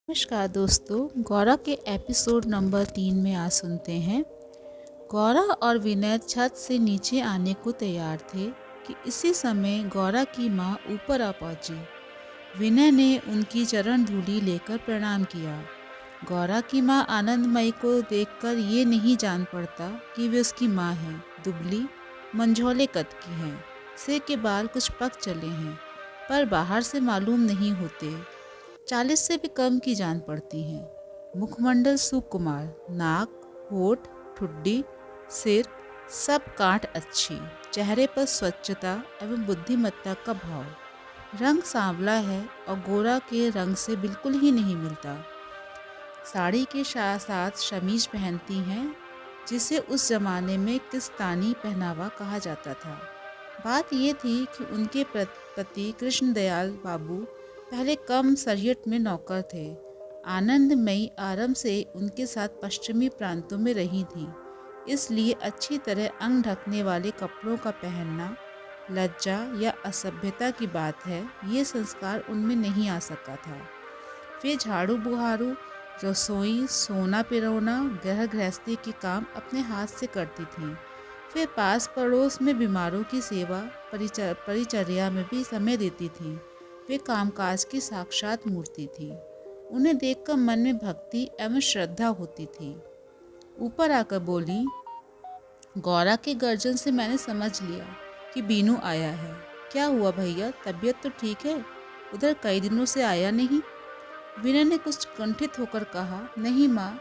नमस्कार दोस्तों, गौरा के एपिसोड नंबर 3 में आज सुनते हैं। गौरा और विनय छत से नीचे आने को तैयार थे कि इसी समय गौरा की माँ ऊपर आ पहुंची। विनय ने उनकी चरण धूली लेकर प्रणाम किया। गौरा की माँ आनंदमयी को देखकर ये नहीं जान पड़ता कि वे उसकी माँ हैं। दुबली मंझोले कद की हैं, सिर के बाल कुछ पक चले हैं, पर बाहर से मालूम नहीं होते। 40 से भी कम की जान पड़ती हैं। मुखमंडल सुकुमार, नाक, होठ, ठुड्डी, सिर सब काट अच्छी, चेहरे पर स्वच्छता एवं बुद्धिमत्ता का भाव। रंग सांवला है और गोरा के रंग से बिल्कुल ही नहीं मिलता। साड़ी के साथ शमीज पहनती हैं, जिसे उस जमाने में किस्तानी पहनावा कहा जाता था। बात ये थी कि उनके पति कृष्णदयाल बाबू पहले कम सरियट में नौकर थे। आनंदमयी आरंभ से उनके साथ पश्चिमी प्रांतों में रही थी, इसलिए अच्छी तरह अंग ढकने वाले कपड़ों का पहनना लज्जा या असभ्यता की बात है, ये संस्कार उनमें नहीं आ सका था। वे झाड़ू बुहारू, रसोई, सोना पिरोना, गृहस्थी के काम अपने हाथ से करती थीं। वे पास पड़ोस में बीमारों की सेवा परिचर्या में भी समय देती थीं। वे कामकाज की साक्षात मूर्ति थी। उन्हें देखकर मन में भक्ति एवं श्रद्धा होती थी। ऊपर आकर बोली, गौरा के गर्जन से मैंने समझ लिया कि बीनू आया है। क्या हुआ भैया, तबीयत तो ठीक है? उधर कई दिनों से आया नहीं। विनय ने कुछ कुंठित होकर कहा, नहीं माँ,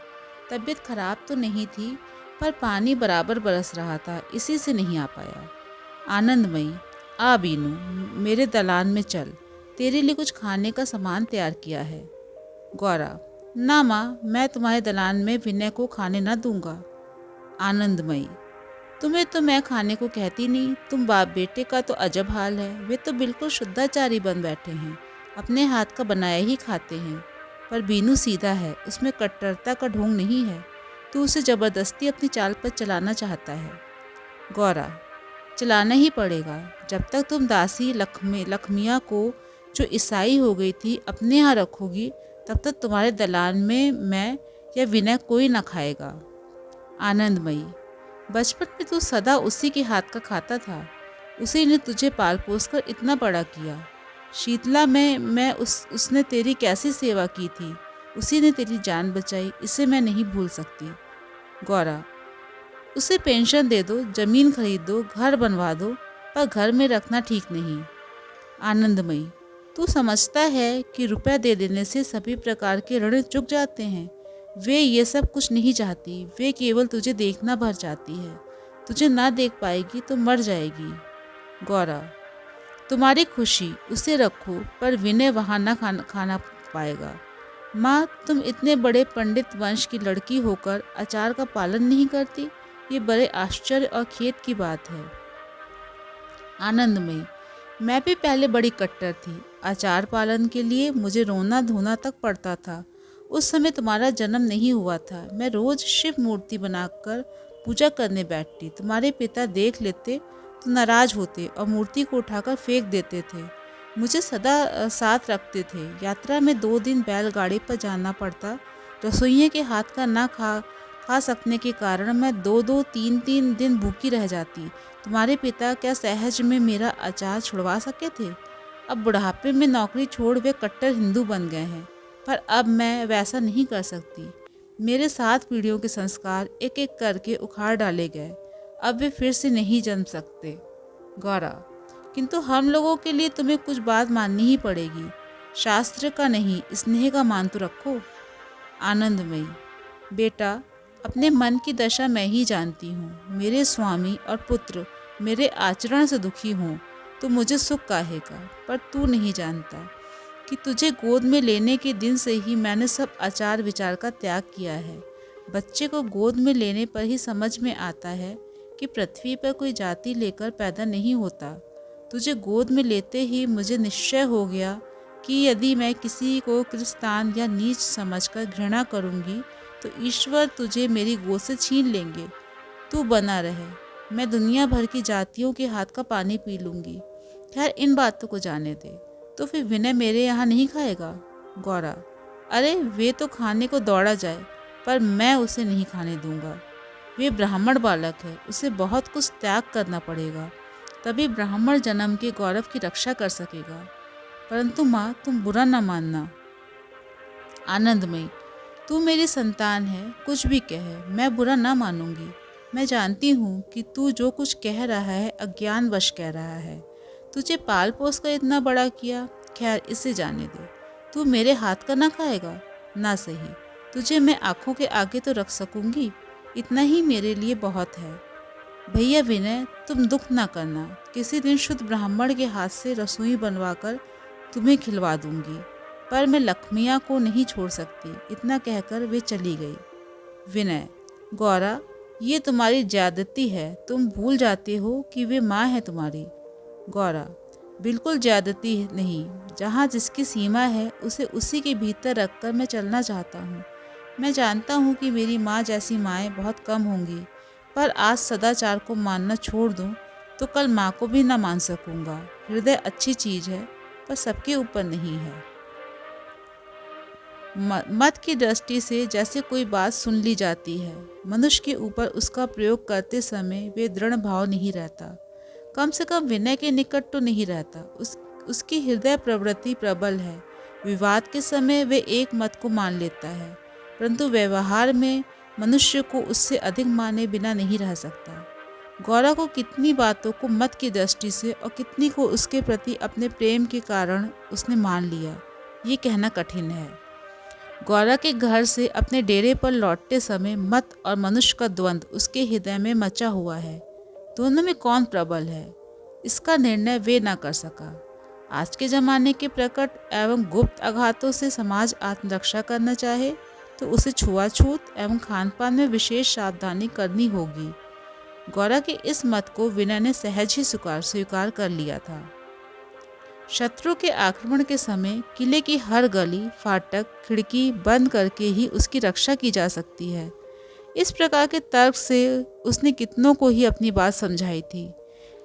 तबीयत खराब तो नहीं थी, पर पानी बराबर बरस रहा था, इसी से नहीं आ पाया। आनंदमयी, आ बीनू, मेरे दलान में चल, तेरे लिए कुछ खाने का सामान तैयार किया है। गौरा, ना माँ, मैं तुम्हारे दलान में विनय को खाने न दूंगा। आनंदमयी, तुम्हें तो मैं खाने को कहती नहीं, तुम बाप बेटे का तो अजब हाल है। वे तो बिल्कुल शुद्धाचारी बन बैठे हैं, अपने हाथ का बनाया ही खाते हैं। पर बीनू सीधा है, उसमें कट्टरता का ढोंग नहीं है। तू उसे जबरदस्ती अपनी चाल पर चलाना चाहता है। गौरा, चलाना ही पड़ेगा। जब तक तुम दासी लक्ष्मिया को, जो ईसाई हो गई थी, अपने यहाँ रखोगी, तब तक तुम्हारे दलान में मैं या विनय कोई न खाएगा। आनंदमयी, बचपन में तू सदा उसी के हाथ का खाता था, उसी ने तुझे पाल पोस कर इतना बड़ा किया। शीतला में उसने तेरी कैसी सेवा की थी, उसी ने तेरी जान बचाई, इसे मैं नहीं भूल सकती। गौरा, उसे पेंशन दे दो, जमीन खरीद दो, घर बनवा दो, पर घर में रखना ठीक नहीं। आनंदमयी, तू समझता है कि रुपया दे देने से सभी प्रकार के ऋण चुक जाते हैं। वे ये सब कुछ नहीं चाहती, वे केवल तुझे देखना भर चाहती है। तुझे ना देख पाएगी तो मर जाएगी। गौरा, तुम्हारी खुशी, उसे रखो, पर विनय वहाँ ना खाना पाएगा। माँ, तुम इतने बड़े पंडित वंश की लड़की होकर आचार का पालन नहीं करती, ये बड़े आश्चर्य और खेद की बात है। आनंदमयी, मैं भी पहले बड़ी कट्टर थी। आचार पालन के लिए मुझे रोना धोना तक पड़ता था। उस समय तुम्हारा जन्म नहीं हुआ था। मैं रोज शिव मूर्ति बनाकर पूजा करने बैठती। तुम्हारे पिता देख लेते तो नाराज होते और मूर्ति को उठाकर फेंक देते थे। मुझे सदा साथ रखते थे। यात्रा में 2 दिन बैलगाड़ी पर जाना पड़ता। रसोइये के हाथ का ना खा सकने के कारण मैं 2-2, 3-3 दिन भूखी रह जाती। तुम्हारे पिता क्या सहज में मेरा अचार छुड़वा सके थे? अब बुढ़ापे में नौकरी छोड़ वे कट्टर हिंदू बन गए हैं, पर अब मैं वैसा नहीं कर सकती। मेरे 7 पीढ़ियों के संस्कार एक एक करके उखाड़ डाले गए, अब वे फिर से नहीं जन्म सकते। गौरा, किंतु हम लोगों के लिए तुम्हें कुछ बात माननी ही पड़ेगी। शास्त्र का नहीं, स्नेह का मान तो रखो। आनंदमयी, बेटा, अपने मन की दशा मैं ही जानती हूँ। मेरे स्वामी और पुत्र मेरे आचरण से दुखी हों तो मुझे सुख काहेगा, पर तू नहीं जानता कि तुझे गोद में लेने के दिन से ही मैंने सब आचार विचार का त्याग किया है। बच्चे को गोद में लेने पर ही समझ में आता है कि पृथ्वी पर कोई जाति लेकर पैदा नहीं होता। तुझे गोद में लेते ही मुझे निश्चय हो गया कि यदि मैं किसी को क्रिस्तान या नीच समझकर घृणा करूँगी तो ईश्वर तुझे मेरी गोद से छीन लेंगे। तू बना रहे, मैं दुनिया भर की जातियों के हाथ का पानी पी लूँगी। खैर, इन बातों को जाने दे। तो फिर विनय मेरे यहाँ नहीं खाएगा? गौरा, अरे वे तो खाने को दौड़ा जाए, पर मैं उसे नहीं खाने दूंगा। वे ब्राह्मण बालक है, उसे बहुत कुछ त्याग करना पड़ेगा, तभी ब्राह्मण जन्म के गौरव की रक्षा कर सकेगा। परंतु माँ, तुम बुरा न मानना। आनंदमयी, तू मेरी संतान है, कुछ भी कहे मैं बुरा ना मानूंगी। मैं जानती हूँ कि तू जो कुछ कह रहा है अज्ञानवश कह रहा है। तुझे पाल पोस कर इतना बड़ा किया, खैर इसे जाने दे। तू मेरे हाथ का ना खाएगा? ना सही, तुझे मैं आंखों के आगे तो रख सकूंगी, इतना ही मेरे लिए बहुत है। भैया विनय, तुम दुख ना करना, किसी दिन शुद्ध ब्राह्मण के हाथ से रसोई बनवाकर तुम्हें खिलवा दूंगी, पर मैं लक्ष्मिया को नहीं छोड़ सकती। इतना कहकर वे चली गई। विनय, गौरा, ये तुम्हारी ज्यादती है, तुम भूल जाते हो कि वे माँ है तुम्हारी। गौरा, बिल्कुल ज्यादती नहीं, जहाँ जिसकी सीमा है उसे उसी के भीतर रखकर मैं चलना चाहता हूँ। मैं जानता हूँ कि मेरी माँ जैसी माएँ बहुत कम होंगी, पर आज सदाचार को मानना छोड़ दूँ तो कल माँ को भी न मान सकूँगा। हृदय अच्छी चीज़ है, पर सबके ऊपर नहीं है। मत की दृष्टि से जैसे कोई बात सुन ली जाती है, मनुष्य के ऊपर उसका प्रयोग करते समय वे दृढ़ भाव नहीं रहता। कम से कम विनय के निकट तो नहीं रहता। उसकी हृदय प्रवृत्ति प्रबल है। विवाद के समय वे एक मत को मान लेता है, परंतु व्यवहार में मनुष्य को उससे अधिक माने बिना नहीं रह सकता। गौरा को कितनी बातों को मत की दृष्टि से और कितनी को उसके प्रति अपने प्रेम के कारण उसने मान लिया, ये कहना कठिन है। गौरा के घर से अपने डेरे पर लौटते समय मत और मनुष्य का द्वंद्व उसके हृदय में मचा हुआ है। दोनों में कौन प्रबल है, इसका निर्णय वे ना कर सका। आज के ज़माने के प्रकट एवं गुप्त आघातों से समाज आत्मरक्षा करना चाहे तो उसे छुआछूत एवं खान पान में विशेष सावधानी करनी होगी। गौरा के इस मत को विनय ने सहज ही स्वीकार कर लिया था। शत्रु के आक्रमण के समय किले की हर गली, फाटक, खिड़की बंद करके ही उसकी रक्षा की जा सकती है। इस प्रकार के तर्क से उसने कितनों को ही अपनी बात समझाई थी,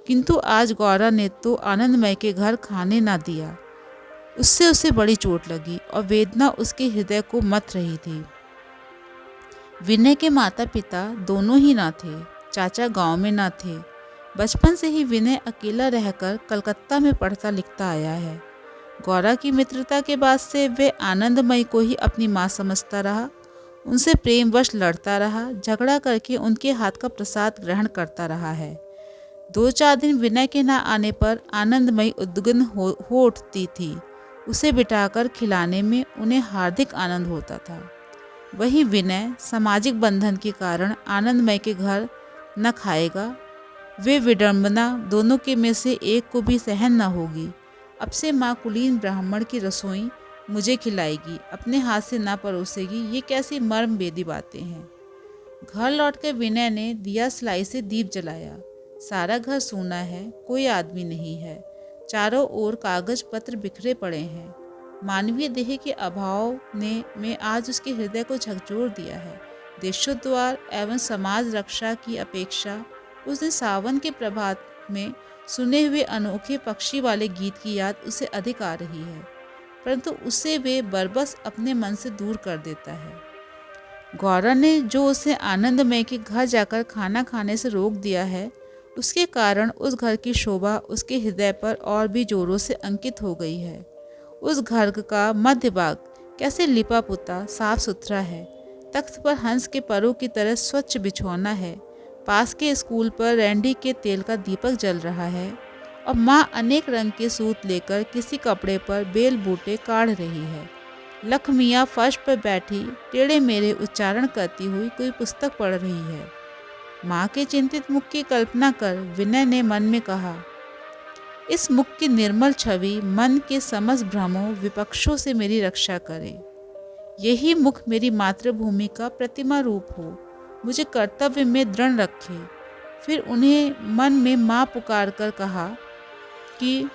किंतु आज गौरा ने तो आनंदमय के घर खाने ना दिया। उससे उसे बड़ी चोट लगी और वेदना उसके हृदय को मथ रही थी। विनय के माता पिता दोनों ही ना थे, चाचा गांव में ना थे। बचपन से ही विनय अकेला रहकर कलकत्ता में पढ़ता लिखता आया है। गौरा की मित्रता के बाद से वे आनंदमयी को ही अपनी माँ समझता रहा, उनसे प्रेमवश लड़ता रहा, झगड़ा करके उनके हाथ का प्रसाद ग्रहण करता रहा है। 2-4 दिन विनय के न आने पर आनंदमयी उद्विग्न हो उठती थी। उसे बिठाकर खिलाने में उन्हें हार्दिक आनंद होता था। वही विनय सामाजिक बंधन के कारण आनंदमयी के घर न खाएगा। वे विडंबना दोनों के में से एक को भी सहन न होगी। अब से माँ कुलीन ब्राह्मण की रसोई मुझे खिलाएगी, अपने हाथ से ना परोसेगी, ये कैसी मर्म बेदी बातें हैं। घर लौटकर विनय ने दिया सलाई से दीप जलाया। सारा घर सूना है, कोई आदमी नहीं है। चारों ओर कागज पत्र बिखरे पड़े हैं। मानवीय देह के अभाव ने में आज उसके हृदय को झकझोर दिया है। देशोद्धार एवं समाज रक्षा की अपेक्षा उस दिन सावन के प्रभात में सुने हुए अनोखे पक्षी वाले गीत की याद उसे अधिक आ रही है, परंतु उसे वे बरबस अपने मन से दूर कर देता है। गौरा ने जो उसे आनंदमय के घर जाकर खाना खाने से रोक दिया है, उसके कारण उस घर की शोभा उसके हृदय पर और भी जोरों से अंकित हो गई है। उस घर का मध्य भाग कैसे लिपा पुता साफ सुथरा है। तख्त पर हंस के परों की तरह स्वच्छ बिछौना है। पास के स्कूल पर रैंडी के तेल का दीपक जल रहा है और माँ अनेक रंग के सूत लेकर किसी कपड़े पर बेल बूटे काढ़ रही है। लक्ष्मिया फर्श पर बैठी टेढ़े मेढ़े उच्चारण करती हुई कोई पुस्तक पढ़ रही है। माँ के चिंतित मुख की कल्पना कर विनय ने मन में कहा, इस मुख की निर्मल छवि मन के समस्त भ्रमों विपक्षों से मेरी रक्षा करे। यही मुख मेरी मातृभूमि का प्रतिमा रूप हो, मुझे कर्तव्य में दृढ़ रखे। फिर उन्हें मन में माँ पुकार कर कहा कि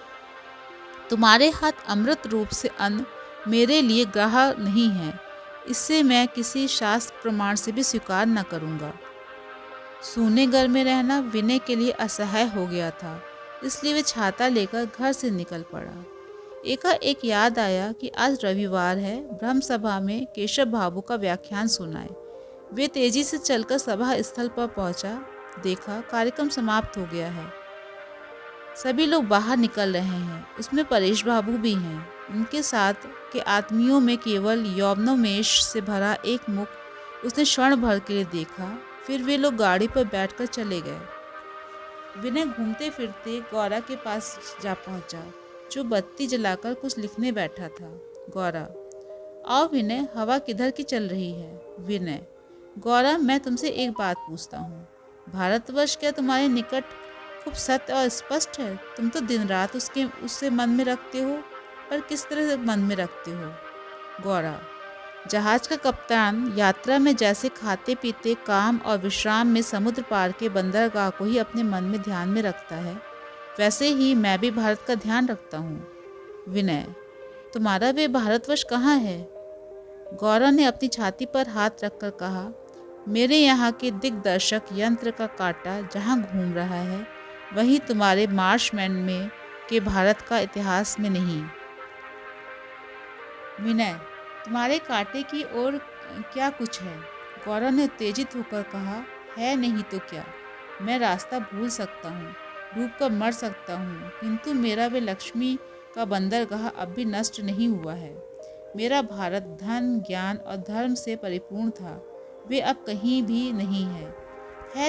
तुम्हारे हाथ अमृत रूप से अन्न मेरे लिए ग्राह्य नहीं है, इससे मैं किसी शास्त्र प्रमाण से भी स्वीकार न करूँगा। सूने घर में रहना विनय के लिए असह्य हो गया था, इसलिए वे छाता लेकर घर से निकल पड़ा। एकाएक याद आया कि आज रविवार है, ब्रह्म सभा में केशव बाबू का व्याख्यान सुनाए। वे तेजी से चलकर सभा स्थल पर पहुंचा। देखा कार्यक्रम समाप्त हो गया है। सभी लोग बाहर निकल रहे हैं, उसमें परेश बाबू भी हैं। उनके साथ के आदमियों में केवल यौवनोमेश से भरा एक मुख उसने क्षण भर के लिए देखा। फिर वे लोग गाड़ी पर बैठकर चले गए। विनय घूमते फिरते गौरा के पास जा पहुंचा, जो बत्ती जलाकर कुछ लिखने बैठा था। गौरा, आओ विनय, हवा किधर की चल रही है? विनय, गौरा, मैं तुमसे एक बात पूछता हूँ। भारतवर्ष क्या तुम्हारे निकट खूब सत्य और स्पष्ट है? तुम तो दिन रात उससे मन में रखते हो, पर किस तरह से मन में रखते हो? गौरा, जहाज का कप्तान यात्रा में जैसे खाते पीते काम और विश्राम में समुद्र पार के बंदरगाह को ही अपने मन में ध्यान में रखता है, वैसे ही मैं भी भारत का ध्यान रखता हूँ। विनय, तुम्हारा वे भारतवर्ष कहाँ है? गौरव ने अपनी छाती पर हाथ रखकर कहा, मेरे यहाँ के दिग्दर्शक यंत्र का कांटा जहाँ घूम रहा है, वहीं तुम्हारे मार्शमैन में के भारत का इतिहास में नहीं। विनय, तुम्हारे कांटे की ओर क्या कुछ है? गौरव ने उत्तेजित होकर कहा, है नहीं तो क्या, मैं रास्ता भूल सकता हूँ, डूब कर मर सकता हूँ, किंतु मेरा वे लक्ष्मी का बंदरगाह अब भी नष्ट नहीं हुआ है। मेरा भारत धन, ज्ञान और धर्म से परिपूर्ण था, वे अब कहीं भी नहीं है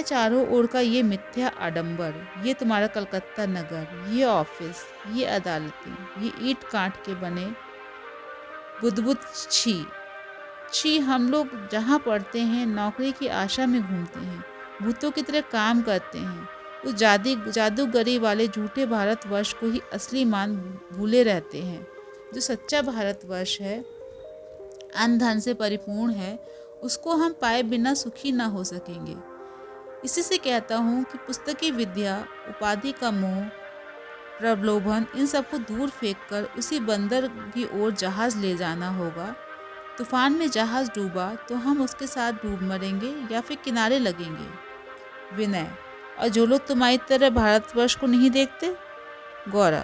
चारों ओर का ये मिथ्या आडंबर, ये तुम्हारा कलकत्ता नगर, ये ऑफिस, ये अदालतें, ये ईंट काट के बने बुदबुद। छी, हम लोग जहाँ पढ़ते हैं नौकरी की आशा में घूमते हैं, भूतों की तरह काम करते हैं, उस जादूगरी वाले झूठे भारतवर्ष को ही असली मान भूले रहते हैं। जो सच्चा भारतवर्ष है, अन्न धन से परिपूर्ण है, उसको हम पाए बिना सुखी ना हो सकेंगे। इसी से कहता हूँ कि पुस्तकी विद्या, उपाधि का मोह, प्रलोभन, इन सबको दूर फेंककर उसी बंदर की ओर जहाज ले जाना होगा। तूफान में जहाज डूबा तो हम उसके साथ डूब मरेंगे या फिर किनारे लगेंगे। विनय, और जो लोग तुम्हारी तरह भारतवर्ष को नहीं देखते? गौरा,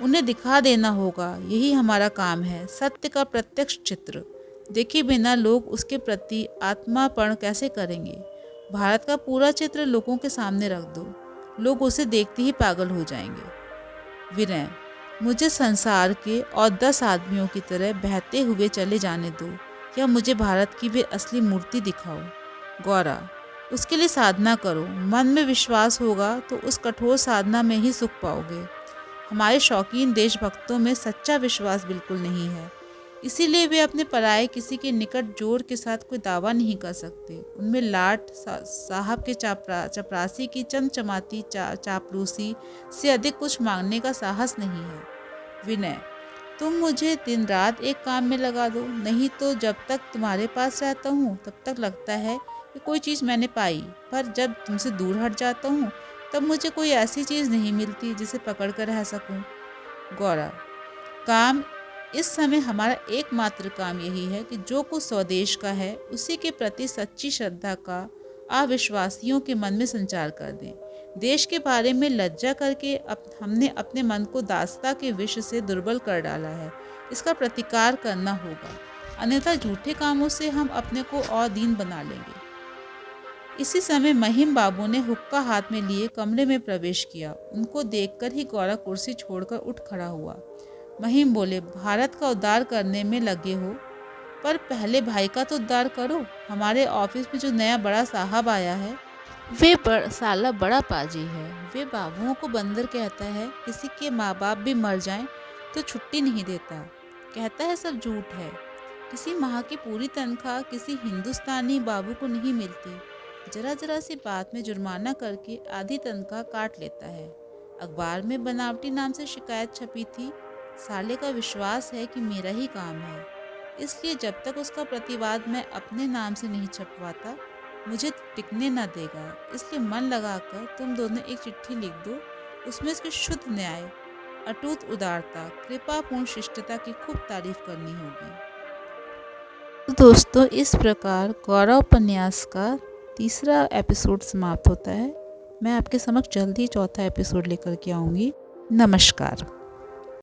उन्हें दिखा देना होगा, यही हमारा काम है। सत्य का प्रत्यक्ष चित्र देखे बिना लोग उसके प्रति आत्मार्पण कैसे करेंगे? भारत का पूरा चित्र लोगों के सामने रख दो, लोग उसे देखते ही पागल हो जाएंगे। विनय, मुझे संसार के और 10 आदमियों की तरह बहते हुए चले जाने दो, या मुझे भारत की वे असली मूर्ति दिखाओ। गौरा, उसके लिए साधना करो, मन में विश्वास होगा तो उस कठोर साधना में ही सुख पाओगे। हमारे शौकीन देशभक्तों में सच्चा विश्वास बिल्कुल नहीं है, इसीलिए वे अपने पराये किसी के निकट जोर के साथ कोई दावा नहीं कर सकते। उनमें लाट साहब के चपरासी की चमचमाती चापलूसी से अधिक कुछ मांगने का साहस नहीं है। विनय, तुम मुझे दिन रात एक काम में लगा दो, नहीं तो जब तक तुम्हारे पास रहता हूँ तब तक लगता है कि कोई चीज़ मैंने पाई, पर जब तुमसे दूर हट जाता हूँ तब मुझे कोई ऐसी चीज़ नहीं मिलती जिसे पकड़ कर रह सकूँ। गौरा, काम इस समय हमारा एकमात्र काम यही है कि जो कुछ स्वदेश का है उसी के प्रति सच्ची श्रद्धा का अविश्वासियों के मन में संचार कर दें। देश के बारे में लज्जा करके हमने अपने मन को दास्ता के विष से दुर्बल कर डाला है, इसका प्रतिकार करना होगा, अन्यथा झूठे कामों से हम अपने को और दीन बना लेंगे। इसी समय महिम बाबू ने हुक्का हाथ में लिए कमरे में प्रवेश किया। उनको देखकर ही गौरा कुर्सी छोड़कर उठ खड़ा हुआ। महिम बोले, भारत का उद्धार करने में लगे हो, पर पहले भाई का तो उद्धार करो। हमारे ऑफिस में जो नया बड़ा साहब आया है वे साला बड़ा पाजी है। वे बाबुओं को बंदर कहता है, किसी के माँ बाप भी मर जाएं तो छुट्टी नहीं देता, कहता है सब झूठ है। किसी माह की पूरी तनख्वाह किसी हिंदुस्तानी बाबू को नहीं मिलती, जरा जरा सी बात में जुर्माना करके आधी तनख्वाह काट लेता है। अखबार में बनावटी नाम से शिकायत छपी थी। साले का विश्वास है कि मेरा ही काम है, इसलिए जब तक उसका प्रतिवाद मैं अपने नाम से नहीं छपवाता मुझे टिकने न देगा। इसलिए मन लगाकर तुम दोनों एक चिट्ठी लिख दो, उसमें इसकी शुद्ध न्याय, अटूट उदारता, कृपापूर्ण शिष्टता की खूब तारीफ करनी होगी। तो दोस्तों, इस प्रकार गौरव उपन्यास का 3रा एपिसोड समाप्त होता है। मैं आपके समक्ष जल्दी 4था एपिसोड लेकर के आऊँगी। नमस्कार।